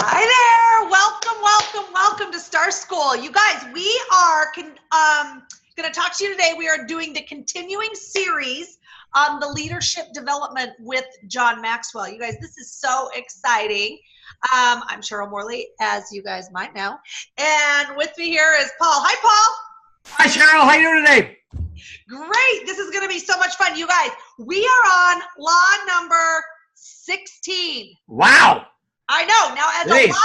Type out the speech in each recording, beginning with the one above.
Hi there. Welcome to Star School. You guys, we are going to talk to you today. We are doing the continuing series on the leadership development with John Maxwell. You guys, this is so exciting. I'm Sheryl Morley, as you guys might know. And with me here is Paul. Hi, Paul. Hi, Sheryl. How you doing today? Great. This is going to be so much fun. You guys, we are on law number 16. Wow. I know. Now, as a lot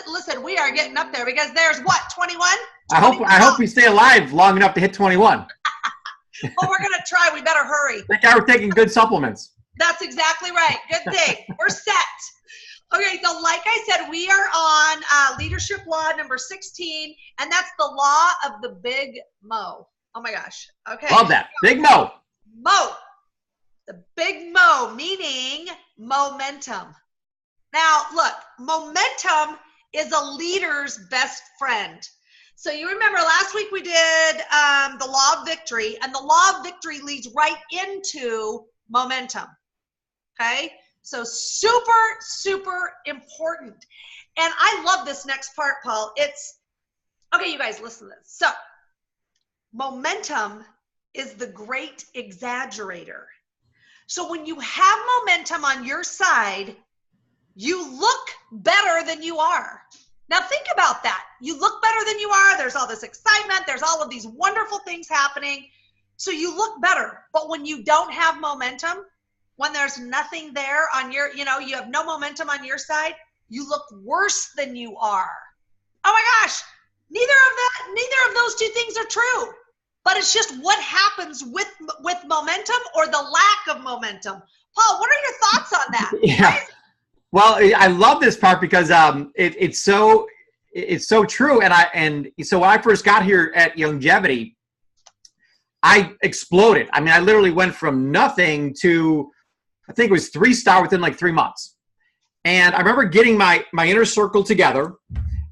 of, listen, we are getting up there because there's what, 21? I hope we stay alive long enough to hit 21. Well, we're going to try. We better hurry. Like we're taking good supplements. That's exactly right. Good thing. We're set. Okay, so like I said, we are on leadership law number 16, and that's the law of the big Mo. Oh my gosh. Okay. Love that. Big Mo. Mo. The big Mo, meaning momentum. Now, look, momentum is a leader's best friend. So you remember last week we did the law of victory, and the law of victory leads right into momentum. Okay? So super, super important. And I love this next part, Paul. Okay, you guys, listen to this. So momentum is the great exaggerator. So when you have momentum on your side, you look better than you are. Now think about that. You look better than you are. There's all this excitement. There's all of these wonderful things happening. So you look better. But when you don't have momentum, when there's nothing there on your, you have no momentum on your side, you look worse than you are. Oh my gosh, neither of those two things are true. But it's just what happens with momentum or the lack of momentum. Paul, what are your thoughts on that? Yeah. Well, I love this part because it's so true. And so when I first got here at Longevity, I exploded. I mean, I literally went from nothing to, I think it was 3-star within like 3 months. And I remember getting my inner circle together.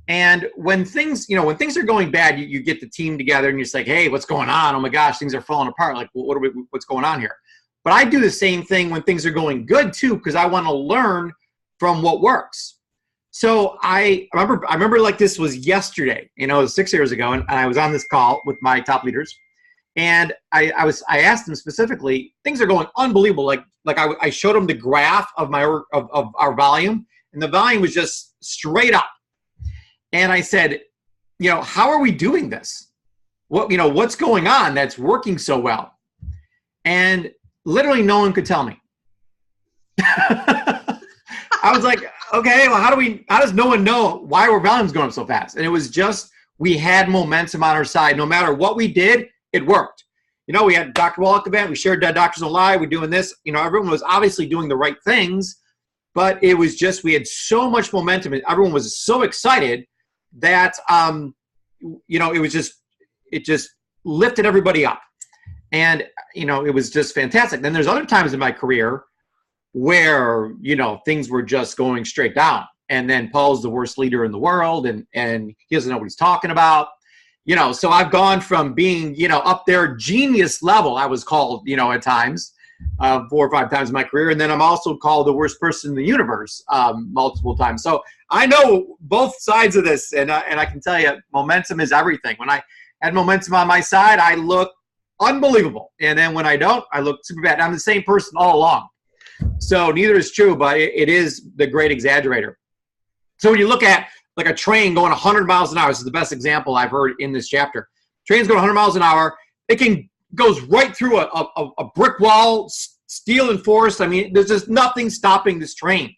And when things are going bad, you get the team together and you're just like, hey, what's going on? Oh my gosh, things are falling apart. Like, what's going on here? But I do the same thing when things are going good too, because I want to learn from what works. So I remember like this was yesterday, it was 6 years ago, and I was on this call with my top leaders, and I asked them specifically, things are going unbelievable. Like I showed them the graph of our volume, and the volume was just straight up. And I said, how are we doing this? What's going on that's working so well? And literally no one could tell me. I was like, okay, well, how does no one know why our volume's going up so fast? And it was just, we had momentum on our side. No matter what we did, it worked. We had Dr. Wallach event, we shared Doctors Don't Lie, we're doing this. Everyone was obviously doing the right things, but it was just, we had so much momentum and everyone was so excited that, it just lifted everybody up. And, it was just fantastic. Then there's other times in my career where, things were just going straight down. And then Paul's the worst leader in the world and he doesn't know what he's talking about. So I've gone from being, up there genius level, I was called, at times, 4 or 5 times in my career. And then I'm also called the worst person in the universe multiple times. So I know both sides of this. And I can tell you, momentum is everything. When I had momentum on my side, I look unbelievable. And then when I don't, I look super bad. I'm the same person all along. So neither is true, but it is the great exaggerator. So when you look at like a train going 100 miles an hour, this is the best example I've heard in this chapter. Trains going 100 miles an hour, goes right through a brick wall, steel and forest. I mean, there's just nothing stopping this train.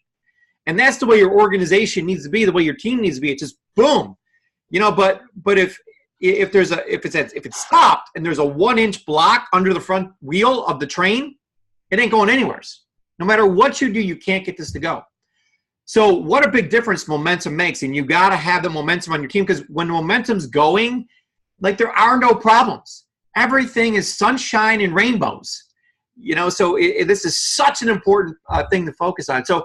And that's the way your organization needs to be, the way your team needs to be. It's just boom. But if it's stopped and there's a 1-inch block under the front wheel of the train, it ain't going anywhere. No matter what you do, you can't get this to go. So what a big difference momentum makes. And you got to have the momentum on your team, because when momentum's going, like, there are no problems. Everything is sunshine and rainbows. So this is such an important thing to focus on. So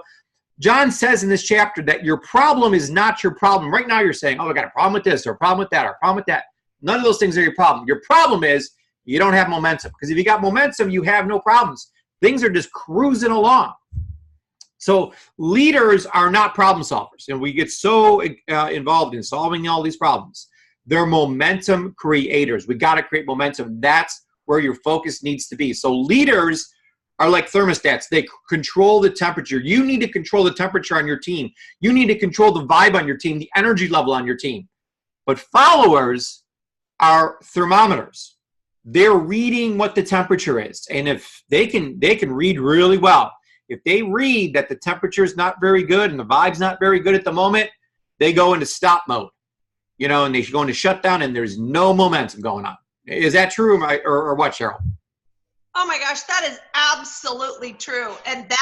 John says in this chapter that your problem is not your problem. Right now you're saying, oh, I got a problem with this or a problem with that or a problem with that. None of those things are your problem. Your problem is you don't have momentum. Because if you got momentum, you have no problems. Things are just cruising along. So leaders are not problem solvers. And we get so involved in solving all these problems. They're momentum creators. We got to create momentum. That's where your focus needs to be. So leaders are like thermostats. They control the temperature. You need to control the temperature on your team. You need to control the vibe on your team, the energy level on your team. But followers are thermometers. They're reading what the temperature is. And if they can read really well. If they read that the temperature is not very good and the vibe's not very good at the moment, they go into stop mode, and they go into shutdown, and there's no momentum going on. Is that true or what, Sheryl? Oh my gosh, that is absolutely true. And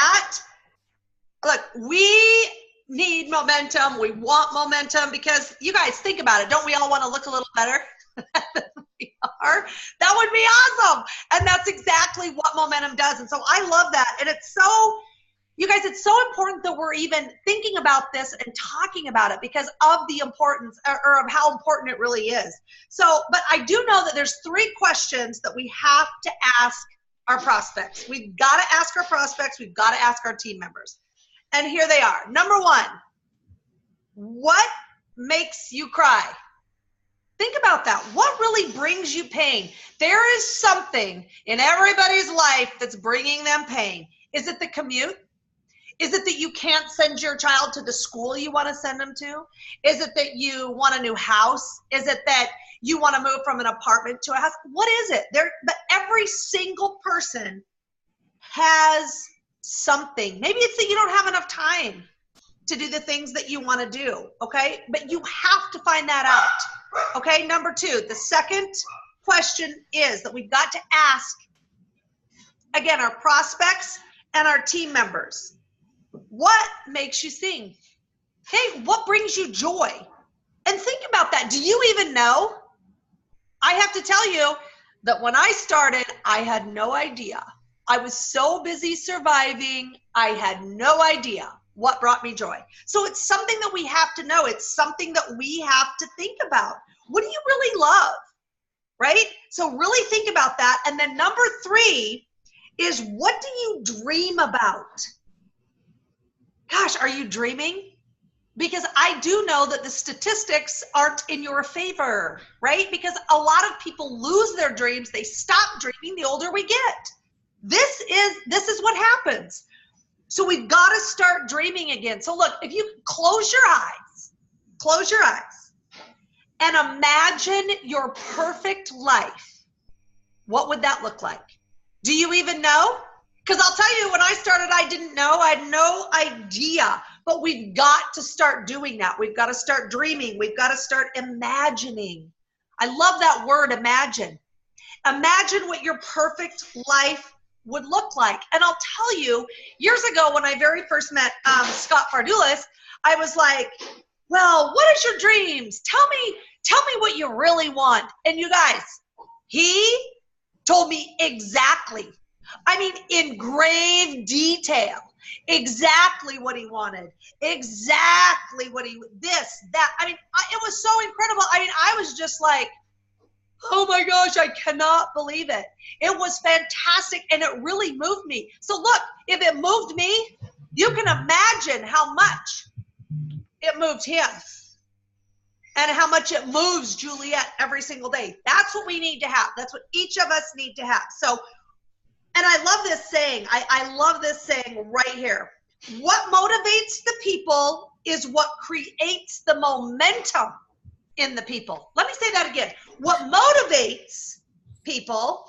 look, we need momentum. We want momentum because you guys think about it. Don't we all want to look a little better than we are? That would be awesome. And that's exactly what momentum does. And so I love that. And you guys, it's so important that we're even thinking about this and talking about it because of the importance or of how important it really is. So, but I do know that there's 3 questions that we have to ask our prospects. We've got to ask our prospects. We've got to ask our team members. And here they are. Number 1, what makes you cry? Think about that. What really brings you pain? There is something in everybody's life that's bringing them pain. Is it the commute? Is it that you can't send your child to the school you want to send them to? Is it that you want a new house? Is it that you want to move from an apartment to a house? What is it? But every single person has something. Maybe it's that you don't have enough time to do the things that you want to do, okay? But you have to find that out, okay? Number 2, the second question is that we've got to ask, again, our prospects and our team members. What makes you sing? Hey, what brings you joy? And think about that. Do you even know? I have to tell you that when I started, I had no idea. I was so busy surviving, I had no idea what brought me joy. So it's something that we have to know. It's something that we have to think about. What do you really love? Right? So really think about that. And then number 3 is, what do you dream about? Gosh, are you dreaming? Because I do know that the statistics aren't in your favor, right? Because a lot of people lose their dreams. They stop dreaming the older we get. This is what happens. So we've got to start dreaming again. So look, if you close your eyes and imagine your perfect life, what would that look like? Do you even know? Because I'll tell you, when I started, I didn't know. I had no idea. But we've got to start doing that. We've got to start dreaming. We've got to start imagining. I love that word, imagine. Imagine what your perfect life would look like. And I'll tell you, years ago when I very first met Scott Fardulis, I was like, well, what is your dreams? Tell me what you really want. And you guys, he told me exactly, I mean, in grave detail, exactly what he wanted, exactly what this, that. I mean, it was so incredible. I mean, I was just like, oh my gosh, I cannot believe it. It was fantastic, and it really moved me. So look, if it moved me, you can imagine how much it moved him and how much it moves Juliet every single day. That's what we need to have. That's what each of us need to have. So, and I love this saying. I love this saying right here. What motivates the people is what creates the momentum in the people. Let me say that again. What motivates people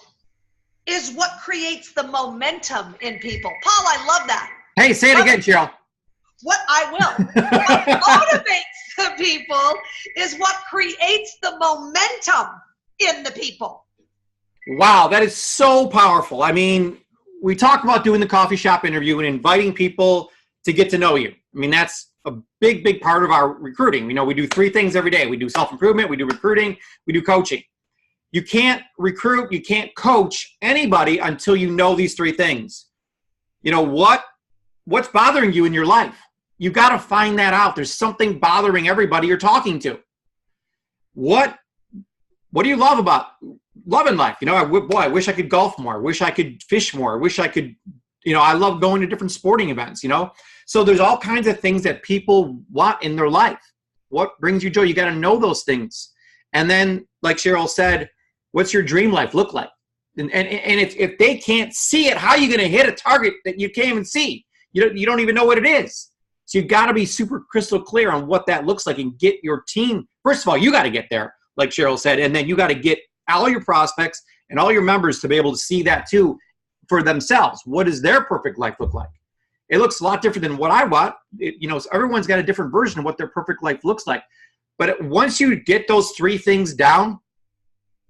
is what creates the momentum in people. Paul, I love that. Hey, say it again, Sheryl. What I will. What motivates the people is what creates the momentum in the people. Wow, that is so powerful. I mean, we talk about doing the coffee shop interview and inviting people to get to know you. I mean, that's a big, big part of our recruiting. You know, we do 3 things every day. We do self-improvement, we do recruiting, we do coaching. You can't recruit, you can't coach anybody until you know these 3 things. You know, what's bothering you in your life? You got to find that out. There's something bothering everybody you're talking to. What do you love in life? You know, I wish I could golf more. I wish I could fish more. I wish I could I love going to different sporting events, So there's all kinds of things that people want in their life. What brings you joy? You got to know those things. And then, like Sheryl said, what's your dream life look like? And if they can't see it, how are you going to hit a target that you can't even see? You don't even know what it is. So you've got to be super crystal clear on what that looks like and get your team. First of all, you got to get there, like Sheryl said, and then you got to get all your prospects and all your members to be able to see that too for themselves. What does their perfect life look like? It looks a lot different than what I want. Everyone's got a different version of what their perfect life looks like. But once you get those 3 things down,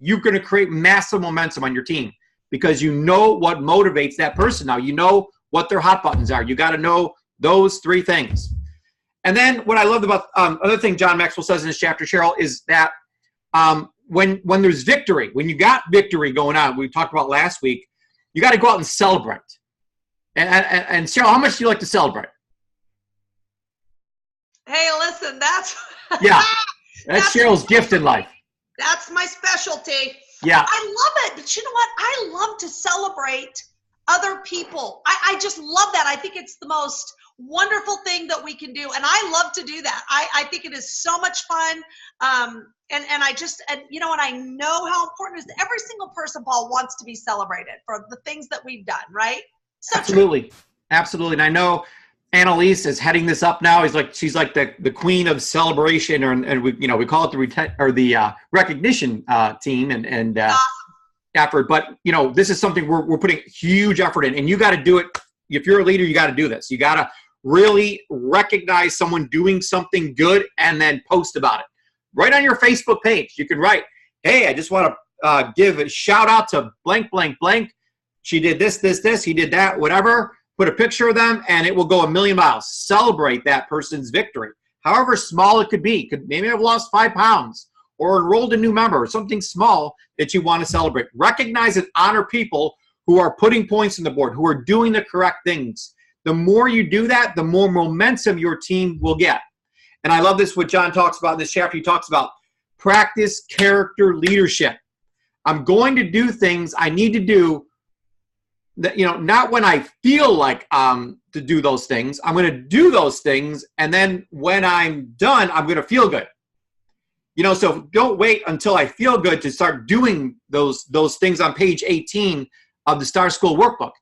you're going to create massive momentum on your team because you know what motivates that person now. You know what their hot buttons are. You got to know those 3 things. And then what I loved about another thing John Maxwell says in this chapter, Sheryl, is that when there's victory, when you got victory going on, we talked about last week, you got to go out and celebrate. And Sheryl, how much do you like to celebrate? Hey, listen, that's Sheryl's gift in life. That's my specialty. Yeah. I love it. But you know what? I love to celebrate other people. I just love that. I think it's the most wonderful thing that we can do. And I love to do that. I think it is so much fun. And I know how important it is. Every single person, Paul, wants to be celebrated for the things that we've done, right? So absolutely. True. Absolutely. And I know Annalise is heading this up now. She's like the queen of celebration, and we call it the recognition team and effort. But this is something we're putting huge effort in, and you got to do it. If you're a leader, you got to do this. You got to really recognize someone doing something good and then post about it. Right on your Facebook page, you can write, "Hey, I just want to give a shout out to blank, blank, blank. She did this, this, this. He did that, whatever." Put a picture of them, and it will go a million miles. Celebrate that person's victory, however small it could be. Maybe I've lost 5 pounds or enrolled a new member or something small that you want to celebrate. Recognize and honor people who are putting points on the board, who are doing the correct things. The more you do that, the more momentum your team will get. And I love this, what John talks about in this chapter. He talks about practice character leadership. I'm going to do things I need to do that, not when I feel like to do those things. I'm going to do those things, and then when I'm done, I'm going to feel good. So don't wait until I feel good to start doing those things on page 18 of the Star School Workbook.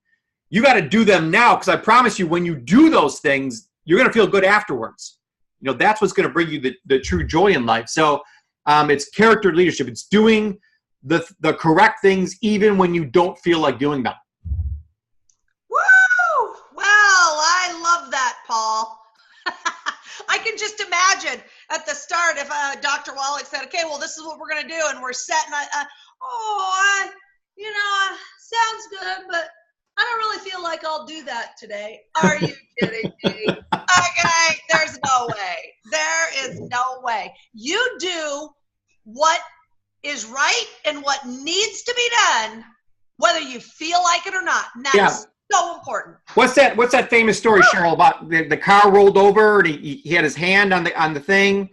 You got to do them now, because I promise you, when you do those things, you're going to feel good afterwards. That's what's going to bring you the true joy in life. So it's character leadership. It's doing the correct things even when you don't feel like doing them. Paul. I can just imagine at the start if Dr. Wallach said, "Okay, well, this is what we're going to do," and we're set, and sounds good, but I don't really feel like I'll do that today. Are you kidding me? Okay, there's no way. There is no way. You do what is right and what needs to be done, whether you feel like it or not. And that's so important. What's that famous story, Sheryl, about the car rolled over and he had his hand on the thing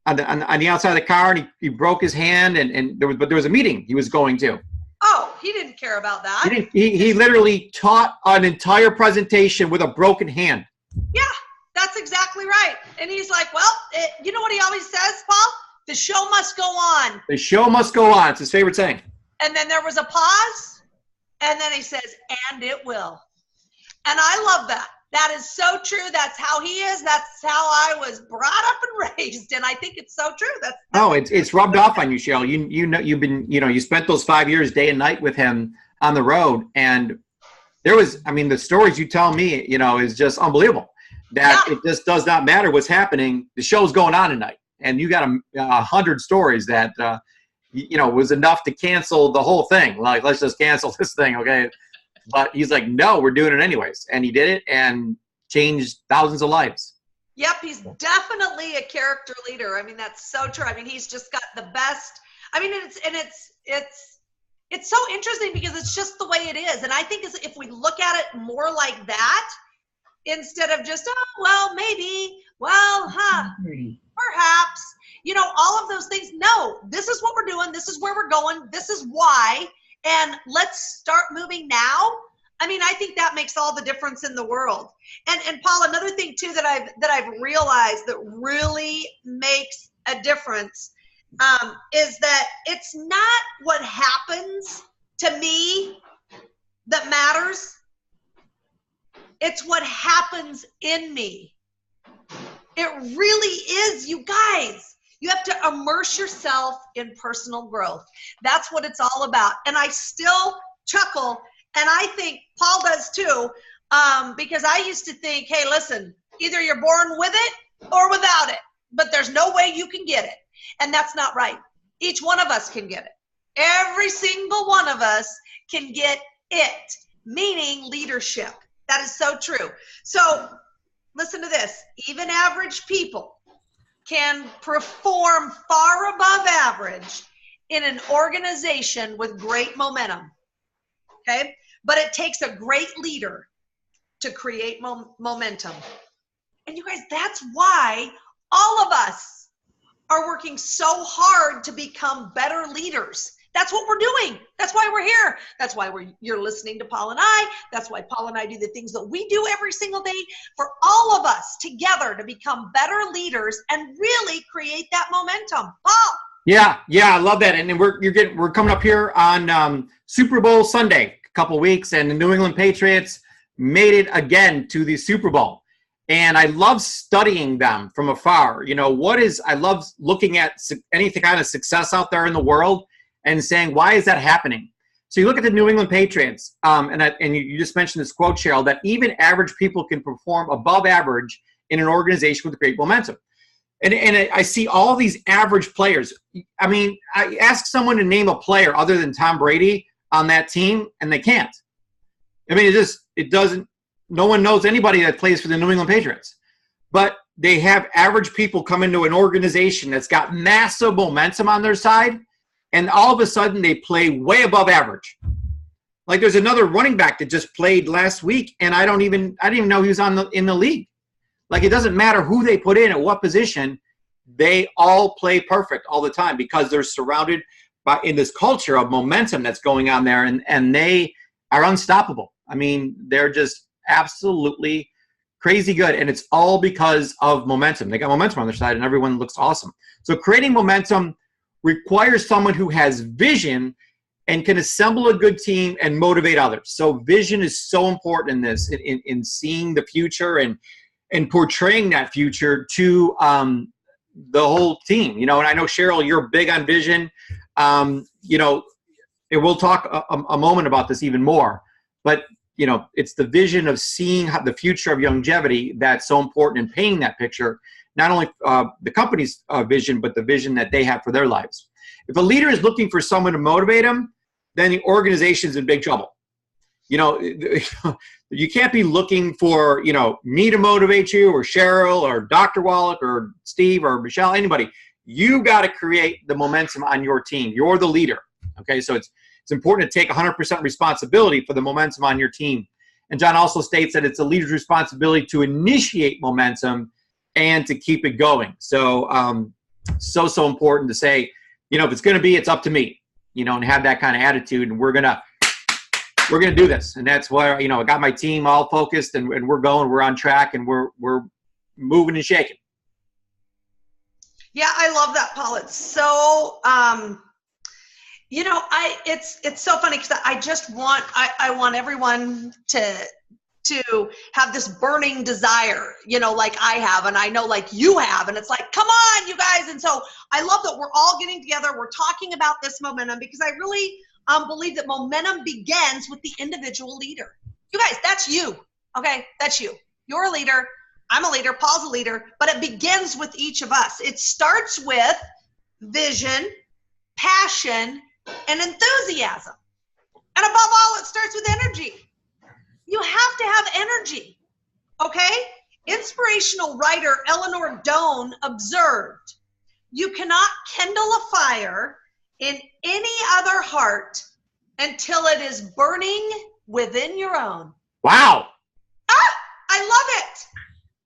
on the outside of the car, and he broke his hand, and there was a meeting he was going to. Oh, he didn't care about that. He literally taught an entire presentation with a broken hand. Yeah, that's exactly right. And he's like, well, you know what he always says, Paul? The show must go on. The show must go on. It's his favorite saying. And then there was a pause. And then he says, and it will. And I love that. That is so true. That's how he is. That's how I was brought up and raised. And I think it's so true. It's rubbed off on you, Sheryl. You spent those 5 years day and night with him on the road. And the stories you tell me, is just unbelievable. That it just does not matter what's happening. The show's going on tonight. And you got 100 stories that, was enough to cancel the whole thing. Like, let's just cancel this thing, okay? But he's like, no, we're doing it anyways. And he did it and changed thousands of lives. Yep, he's definitely a character leader. That's so true. He's just got the best. It's so interesting because it's just the way it is. And I think if we look at it more like that, instead of just, maybe, perhaps, all of those things. No, this is what we're doing. This is where we're going. This is why. And let's start moving now. I mean, I think that makes all the difference in the world. And Paul, another thing too that I've realized that really makes a difference is that it's not what happens to me that matters. It's what happens in me. It really is, you guys. You have to immerse yourself in personal growth. That's what it's all about. And I still chuckle, and I think Paul does too, because I used to think, hey, listen, either you're born with it or without it, but there's no way you can get it. And that's not right. Each one of us can get it. Every single one of us can get it, meaning leadership. That is so true. So listen to this. Even average people can perform far above average in an organization with great momentum, okay? But it takes a great leader to create momentum. And you guys, that's why all of us are working so hard to become better leaders. That's what we're doing. That's why we're here. That's why you're listening to Paul and I. That's why Paul and I do the things that we do every single day, for all of us together to become better leaders and really create that momentum. Paul. Yeah, I love that. And we're coming up here on Super Bowl Sunday, a couple weeks, and the New England Patriots made it again to the Super Bowl. And I love studying them from afar. You know, I love looking at any kind of success out there in the world and saying, why is that happening? So you look at the New England Patriots, and you just mentioned this quote, Sheryl, that even average people can perform above average in an organization with great momentum. And I see all these average players. I mean, I ask someone to name a player other than Tom Brady on that team, and they can't. I mean, it doesn't, no one knows anybody that plays for the New England Patriots. But they have average people come into an organization that's got massive momentum on their side, and all of a sudden they play way above average. Like there's another running back that just played last week, and I didn't even know he was in the league. Like it doesn't matter who they put in at what position, they all play perfect all the time because they're surrounded in this culture of momentum that's going on there, and they are unstoppable. I mean, they're just absolutely crazy good, and it's all because of momentum. They got momentum on their side, and everyone looks awesome. So creating momentum requires someone who has vision and can assemble a good team and motivate others. So vision is so important in this, in seeing the future and portraying that future to the whole team. You know, and I know, Sheryl, you're big on vision. You know, and we'll talk a moment about this even more. But, you know, it's the vision of seeing the future of longevity that's so important in painting that picture. Not only the company's vision, but the vision that they have for their lives. If a leader is looking for someone to motivate them, then the organization's in big trouble. You know, you can't be looking for, you know, me to motivate you, or Sheryl, or Dr. Wallach, or Steve, or Michelle, anybody. You got to create the momentum on your team. You're the leader. Okay, so it's important to take 100% responsibility for the momentum on your team. And John also states that it's a leader's responsibility to initiate momentum and to keep it going. So, so important to say, you know, if it's going to be, it's up to me, you know, and have that kind of attitude. And we're going to do this. And that's why, you know, I got my team all focused, and we're going, we're on track, and we're moving and shaking. Yeah, I love that, Paul. It's so, you know, it's so funny because I want everyone to have this burning desire, you know, like I have, and I know like you have, and it's like, come on, you guys. And so I love that we're all getting together. We're talking about this momentum because I really believe that momentum begins with the individual leader. You guys, that's you. Okay, that's you. You're a leader. I'm a leader. Paul's a leader. But it begins with each of us. It starts with vision, passion, and enthusiasm. And above all, it starts with energy. You have to have energy. Okay? Inspirational writer Eleanor Doan observed, you cannot kindle a fire in any other heart until it is burning within your own. Wow. I love it.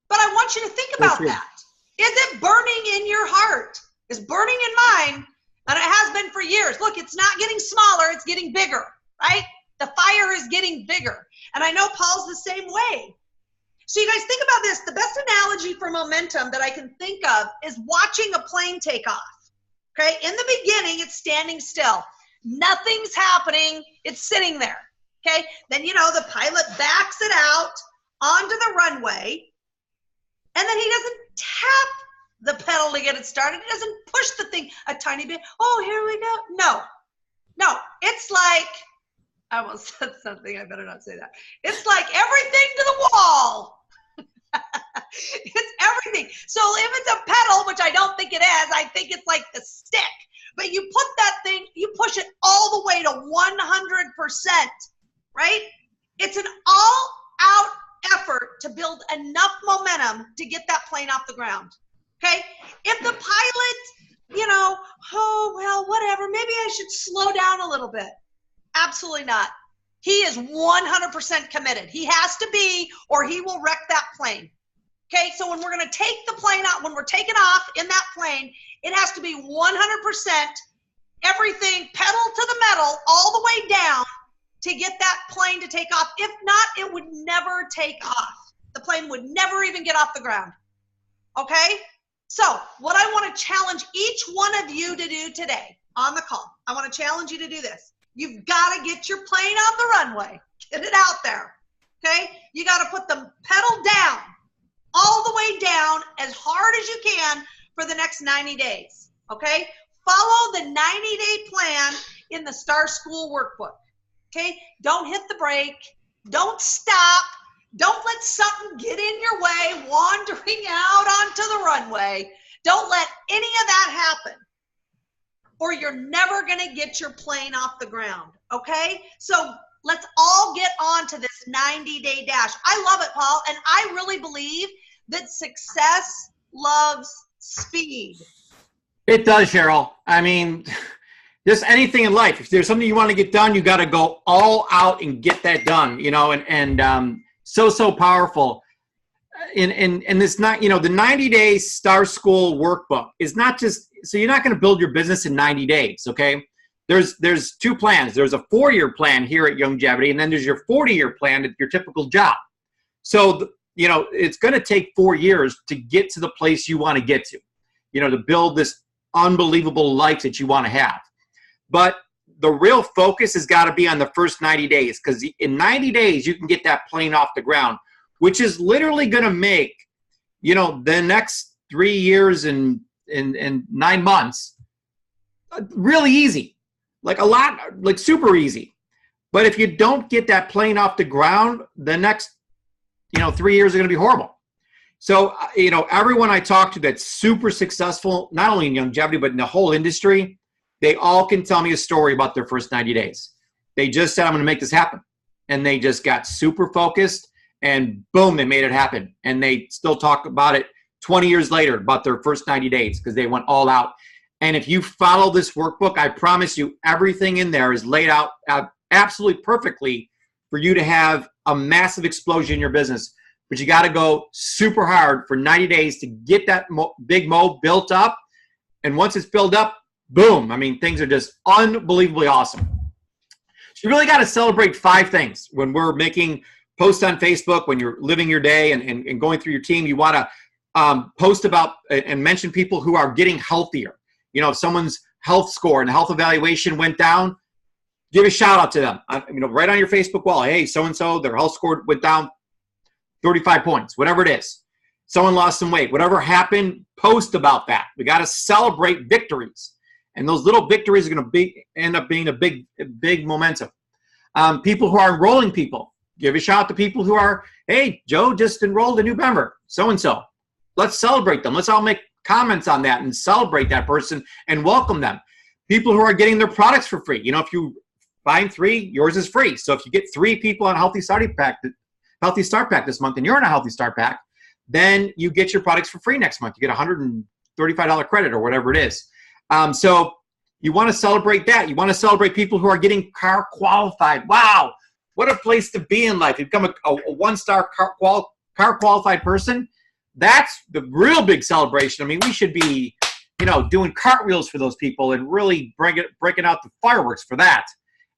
But I want you to think about that. Is it burning in your heart? It's burning in mine, and it has been for years. Look, it's not getting smaller, it's getting bigger, right? The fire is getting bigger. And I know Paul's the same way. So you guys think about this. The best analogy for momentum that I can think of is watching a plane take off. Okay, in the beginning, it's standing still. Nothing's happening. It's sitting there. Okay, then, you know, the pilot backs it out onto the runway, and then he doesn't tap the pedal to get it started. He doesn't push the thing a tiny bit. Oh, here we go. No, it's like, I almost said something. I better not say that. It's like everything to the wall. It's everything. So if it's a pedal, which I don't think it is, I think it's like the stick. But you put that thing, you push it all the way to 100%, right? It's an all-out effort to build enough momentum to get that plane off the ground, okay? If the pilot, you know, oh, well, whatever, maybe I should slow down a little bit. Absolutely not. He is 100% committed. He has to be, or he will wreck that plane. Okay, so when we're going to take the plane out, when we're taking off in that plane, it has to be 100%, everything pedal to the metal, all the way down to get that plane to take off. If not, it would never take off. The plane would never even get off the ground. Okay? So what I want to challenge each one of you to do today on the call, I want to challenge you to do this. You've got to get your plane on the runway. Get it out there. Okay? You got to put the pedal down, all the way down, as hard as you can for the next 90 days. Okay? Follow the 90-day plan in the Star School workbook. Okay? Don't hit the brake. Don't stop. Don't let something get in your way, wandering out onto the runway. Don't let any of that happen, or you're never going to get your plane off the ground, okay? So let's all get on to this 90-day dash. I love it, Paul, and I really believe that success loves speed. It does, Sheryl. I mean, just anything in life. If there's something you want to get done, you got to go all out and get that done, you know, and so powerful. And it's not, you know, the 90-day Star School workbook is not just, so you're not going to build your business in 90 days, okay? There's two plans. There's a 4-year plan here at Longevity, and then there's your 40-year plan at your typical job. So, you know, it's going to take 4 years to get to the place you want to get to, you know, to build this unbelievable life that you want to have. But the real focus has got to be on the first 90 days, because in 90 days, you can get that plane off the ground, which is literally going to make, you know, the next 3 years and 9 months really easy, like a lot, like super easy. But if you don't get that plane off the ground, the next, you know, 3 years are going to be horrible. So, you know, everyone I talk to that's super successful, not only in longevity, but in the whole industry, they all can tell me a story about their first 90 days. They just said, I'm going to make this happen. And they just got super focused, and boom, they made it happen. And they still talk about it 20 years later, about their first 90 days, because they went all out. And if you follow this workbook, I promise you everything in there is laid out absolutely perfectly for you to have a massive explosion in your business. But you got to go super hard for 90 days to get that big mo built up. And once it's built up, boom. I mean, things are just unbelievably awesome. So you really got to celebrate 5 things when we're making posts on Facebook, when you're living your day and going through your team. You want to post about and mention people who are getting healthier. You know, if someone's health score and health evaluation went down, give a shout out to them. You know, right on your Facebook wall. Hey, so-and-so, their health score went down 35 points, whatever it is. Someone lost some weight. Whatever happened, post about that. We got to celebrate victories. And those little victories are going to end up being a big momentum. People who are enrolling people, give a shout out to people who are, hey, Joe just enrolled a new member, so-and-so. Let's celebrate them. Let's all make comments on that and celebrate that person and welcome them. People who are getting their products for free. You know, if you find 3, yours is free. So if you get 3 people on Healthy Start Pack this month, and you're in a Healthy Start Pack, then you get your products for free next month. You get $135 credit or whatever it is. So you want to celebrate that. You want to celebrate people who are getting car qualified. Wow, what a place to be in life. You become a 1-star car qualified person. That's the real big celebration. I mean, we should be, you know, doing cartwheels for those people and really breaking out the fireworks for that.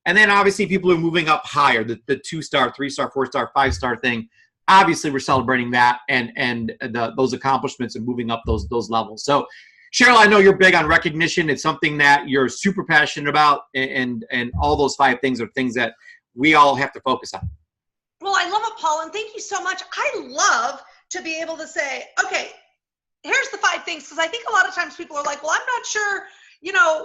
And then obviously people are moving up higher, the 2-star, 3-star, 4-star, 5-star thing. Obviously we're celebrating that and those accomplishments and moving up those levels. So Sheryl, I know you're big on recognition. It's something that you're super passionate about, and all those 5 things are things that we all have to focus on. Well, I love it, Paul, and thank you so much. I love to be able to say, okay, here's the 5 things, because I think a lot of times people are like, well, I'm not sure,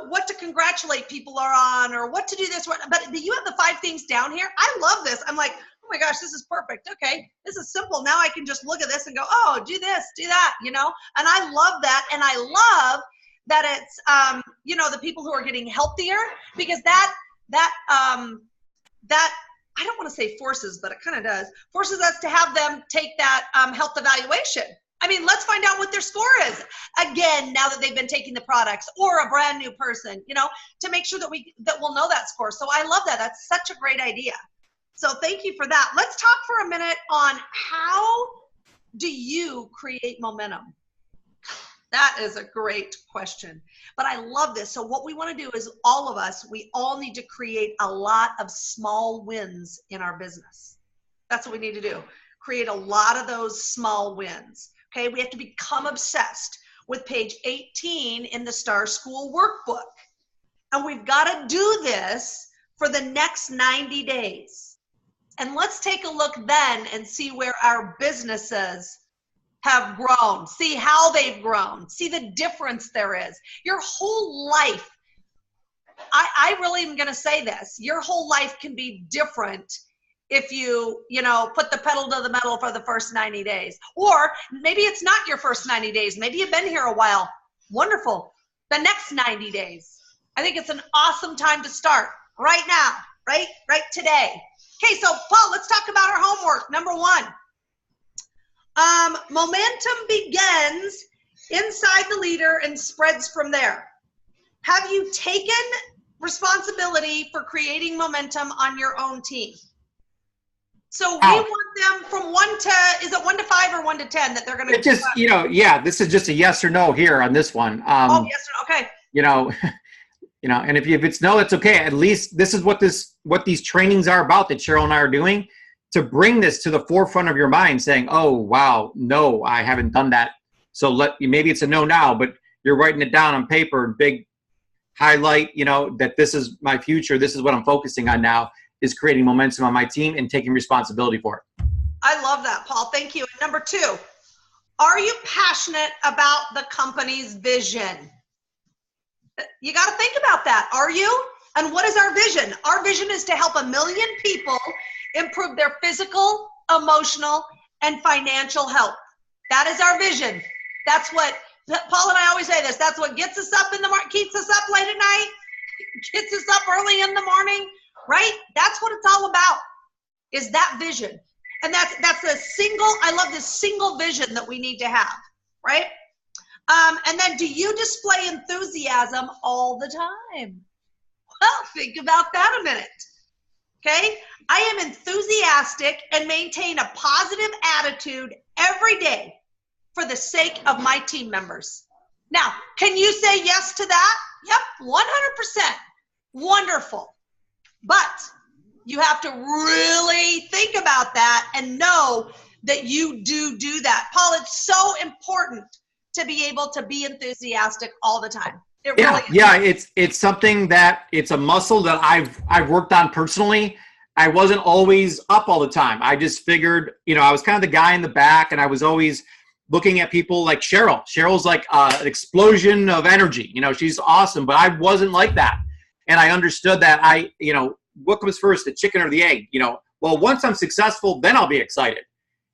what to congratulate people are on or what to do this, but you have the 5 things down here. I love this. I'm like, oh my gosh, this is perfect. Okay, this is simple. Now I can just look at this and go, oh, do this, do that, and I love that. And I love that it's, the people who are getting healthier, because that I don't want to say forces, but it kind of does, forces us to have them take that health evaluation. I mean, let's find out what their score is. Again, now that they've been taking the products, or a brand new person, to make sure that we'll know that score. So I love that. That's such a great idea. So thank you for that. Let's talk for a minute on how do you create momentum? That is a great question, but I love this. So what we want to do is all of us, we all need to create a lot of small wins in our business. That's what we need to do. Create a lot of those small wins. Okay, we have to become obsessed with page 18 in the Star School workbook. And we've got to do this for the next 90 days. And let's take a look then and see where our businesses have grown, see how they've grown, see the difference there is. Your whole life, I really am going to say this, your whole life can be different if you put the pedal to the metal for the first 90 days. Or maybe it's not your first 90 days. Maybe you've been here a while. Wonderful. The next 90 days. I think it's an awesome time to start right now, right today. Okay, so Paul, let's talk about our homework. Number 1. Momentum begins inside the leader and spreads from there. Have you taken responsibility for creating momentum on your own team? So we want them from 1 to, is it 1 to 5 or 1 to 10 that they're going to? It just, this is just a yes or no here on this one. Yes or no, okay. And if it's no, it's okay. At least this is what these trainings are about that Sheryl and I are doing, to bring this to the forefront of your mind, saying, oh, wow, no, I haven't done that. So maybe it's a no now, but you're writing it down on paper, big highlight, that this is my future. This is what I'm focusing on now, is creating momentum on my team and taking responsibility for it. I love that, Paul. Thank you. Number 2, are you passionate about the company's vision? You got to think about that. Are you? And what is our vision? Our vision is to help 1 million people improve their physical, emotional, and financial health. That is our vision. That's what Paul and I always say this. That's what gets us up in the morning, keeps us up late at night, gets us up early in the morning, right? That's what it's all about, is that vision. And that's a single, I love this single vision that we need to have, right? And then, do you display enthusiasm all the time? Well, think about that a minute. Okay? I am enthusiastic and maintain a positive attitude every day for the sake of my team members. Now, can you say yes to that? Yep, 100%. Wonderful. But you have to really think about that and know that you do that. Paul, it's so important to be able to be enthusiastic all the time. It really is. Yeah, it's something that, it's a muscle that I've worked on personally. I wasn't always up all the time. I just figured, I was kind of the guy in the back, and I was always looking at people like Sheryl. Cheryl's like an explosion of energy. She's awesome, but I wasn't like that. And I understood that what comes first, the chicken or the egg? Well, once I'm successful, then I'll be excited.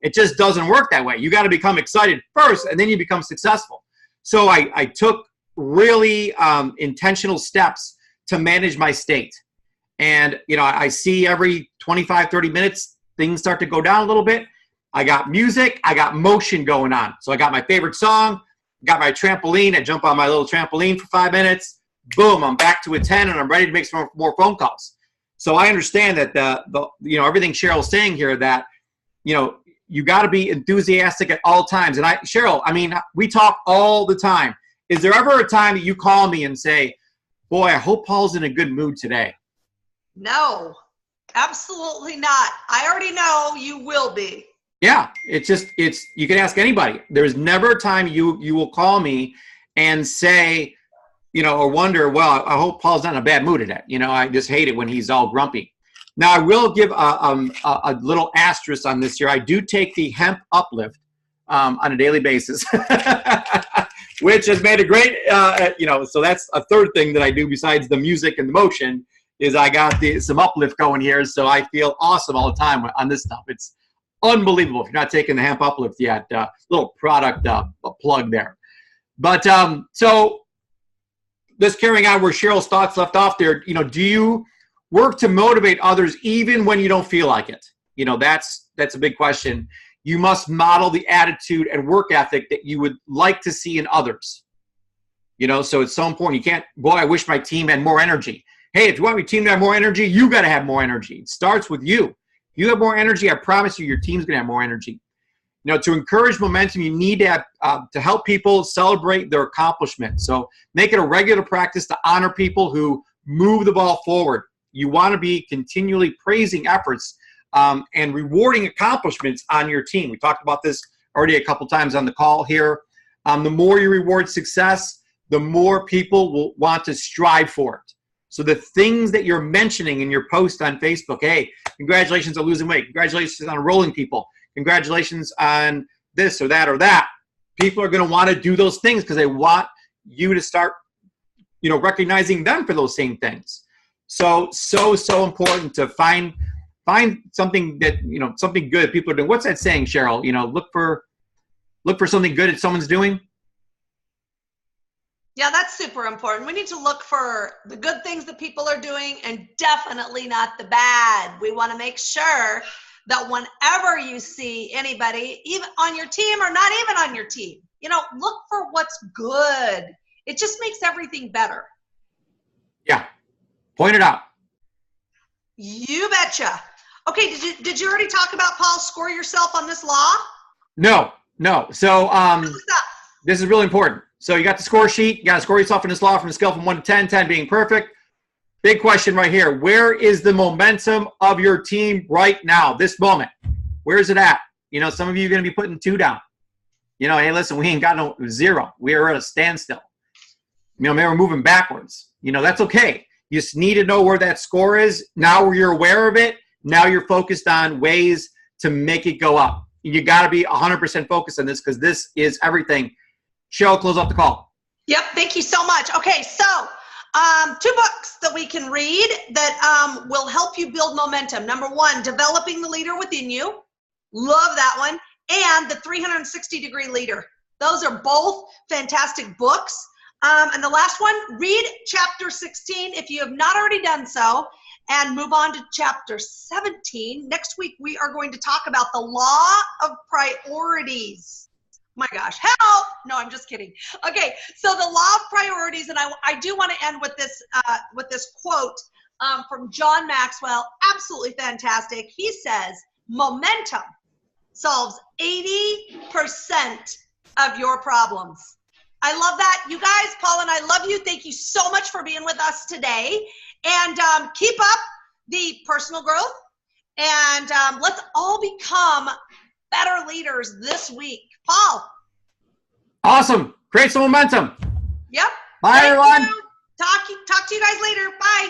It just doesn't work that way. You got to become excited first, and then you become successful. So I took really intentional steps to manage my state. And, I see every 25, 30 minutes, things start to go down a little bit. I got music, I got motion going on. So I got my favorite song, got my trampoline, I jump on my little trampoline for 5 minutes, boom, I'm back to a 10, and I'm ready to make some more phone calls. So I understand that everything Sheryl's saying here, that, you got to be enthusiastic at all times. And Sheryl, we talk all the time. Is there ever a time that you call me and say, boy, I hope Paul's in a good mood today? No, absolutely not. I already know you will be. Yeah, you can ask anybody. There's never a time you will call me and say, or wonder, well, I hope Paul's not in a bad mood today. I just hate it when he's all grumpy. Now, I will give a little asterisk on this here. I do take the hemp uplift on a daily basis, which has made a great, so that's a third thing that I do besides the music and the motion is I got some uplift going here. So I feel awesome all the time on this stuff. It's unbelievable. If you're not taking the hemp uplift yet, little product plug there. But so just carrying on where Sheryl's thoughts left off there, do you work to motivate others even when you don't feel like it? That's a big question. You must model the attitude and work ethic that you would like to see in others. So it's so important. You can't, boy, I wish my team had more energy. Hey, if you want your team to have more energy, you got to have more energy. It starts with you. If you have more energy, I promise you your team's going to have more energy. To encourage momentum, you need to have to help people celebrate their accomplishments. So make it a regular practice to honor people who move the ball forward. You want to be continually praising efforts and rewarding accomplishments on your team. We talked about this already a couple times on the call here. The more you reward success, the more people will want to strive for it. So the things that you're mentioning in your post on Facebook, hey, congratulations on losing weight, congratulations on enrolling people, congratulations on this or that or that. People are going to want to do those things because they want you to start, recognizing them for those same things. So important to find something that, something good people are doing. What's that saying, Sheryl? Look for something good that someone's doing. Yeah, that's super important. We need to look for the good things that people are doing and definitely not the bad. We want to make sure that whenever you see anybody, even on your team or not even on your team, look for what's good. It just makes everything better. Yeah. Point it out. You betcha. Okay, did you already talk about, Paul, score yourself on this law? No. So this is really important. So you got the score sheet. You got to score yourself in this law from a scale from 1 to 10, 10 being perfect. Big question right here. Where is the momentum of your team right now, this moment? Where is it at? Some of you are going to be putting 2 down. Hey, listen, we ain't got no 0. We are at a standstill. Maybe we're moving backwards. That's okay. You just need to know where that score is. Now you're aware of it. Now you're focused on ways to make it go up. You got to be 100% focused on this because this is everything. Sheryl, close off the call. Yep, thank you so much. Okay, so 2 books that we can read that will help you build momentum. Number 1, Developing the Leader Within You. Love that one. And The 360-Degree Leader. Those are both fantastic books. And the last one, read chapter 16 if you have not already done so, and move on to chapter 17. Next week, we are going to talk about the law of priorities. My gosh, help! No, I'm just kidding. Okay, so the law of priorities, and I do want to end with this quote from John Maxwell. Absolutely fantastic. He says, momentum solves 80% of your problems. I love that. You guys, Paul and I love you. Thank you so much for being with us today. And keep up the personal growth. And let's all become better leaders this week. Paul. Awesome. Create some momentum. Yep. Bye, everyone. Talk to you guys later. Bye.